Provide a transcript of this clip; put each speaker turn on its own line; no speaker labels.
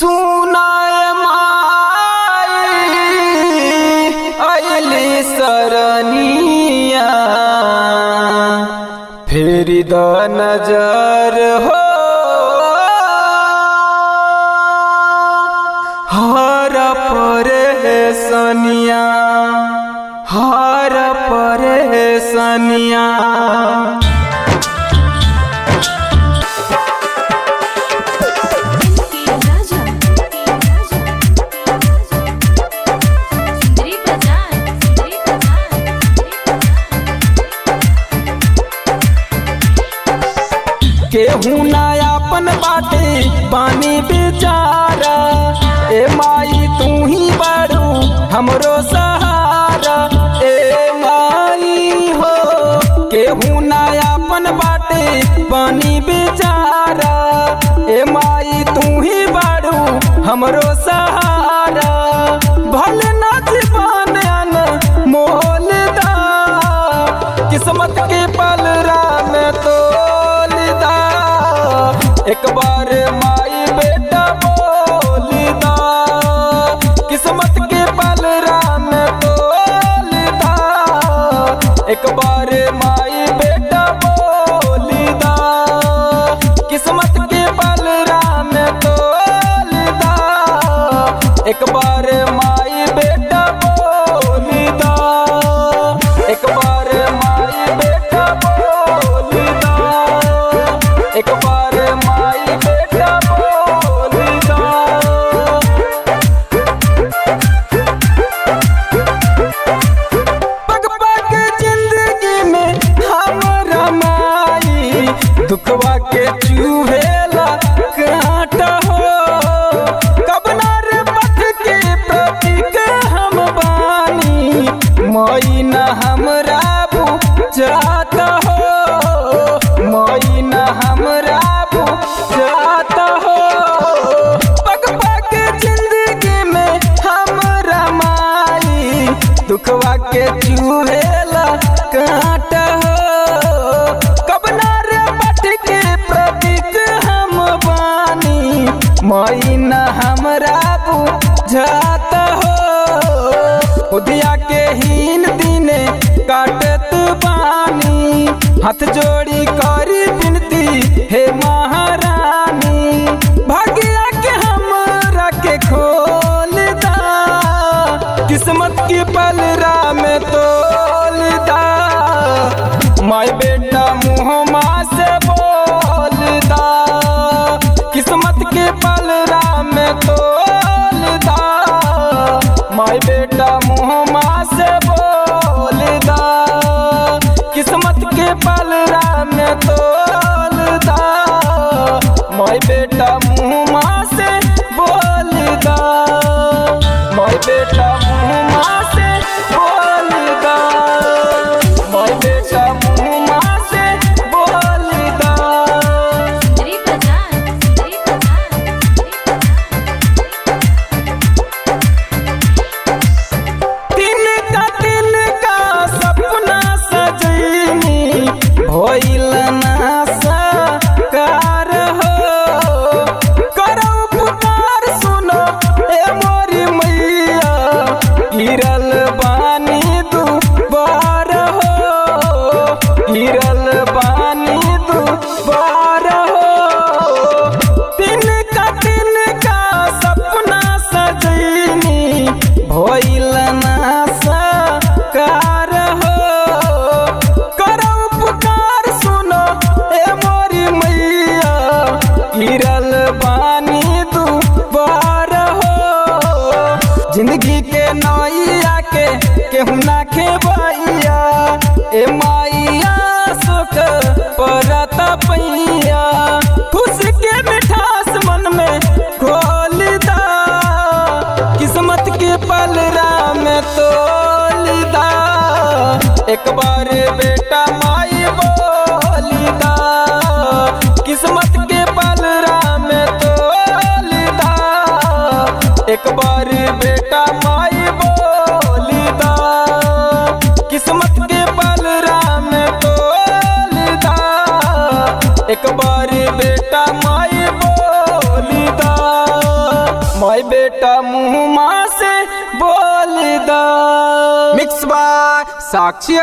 सुनाए माई अइली सरनिया फेरी द नजर हो हर परेशानिया हर परेशानिया केहू ना अपन बाटे पानी बेचारा ए माई तू ही बारू हमरो सहारा ए माई हो केहू ना अपन बाटे पानी बेचारा ए माई तू ही बारू हमरो सहारा भले ना जीवन अन मोल दा किस्मत के पलरा में तो एक बार माई बेटा बोलदा किस्मत के पलरा में तोलदा एक बार माई बेटा बोलदा किस्मत के पलरा में तोलदा एक बार माई बेटा बोलदा एक बार माई बेटा बोलदा एक बार दुखवा के चूहेला कांटा हो कब नार पथ के प्रतीक हम बानी मई न हमरा बुझाता हो मई न हमरा बुझाता हो पग पग जिंदगी में हमरा माई दुखवा के चूहेला कांटा हो मई न हमरा बुझाता हो खुदिया के हीन दिने काटत बानी हाथ जोड़ी करी विनती हे महारानी भाग्या के हमरा के खोल दा किस्मत की पलरा में तोल दा माई बेटा मुँहमा से बोल दा किस्मत के पलरा में तोलदा माई बेटा मुँहमा से बोलदा किस्मत के पलरा में तोलदा माई बेटा मुँहमा से बोलदा माई बेटा मुँहमा से बोलदा माई बेटा मुँहमा से बोलदा जिंदगी के नैया के केहू ना खेबैया ए माइया सुख परत पैया खुश के मिठास मन में खोल दा किस्मत के पलरा में तोल दा एक बार बेटा माई बोलदा किस्मत के पलरा में तोल दा एक बार बेटा माई बोलदा किस्मत के पलरा में तोलदा एक बार बेटा माई बोलदा। माय बेटा मुँह से बोल दा।
Mix by Sakshi.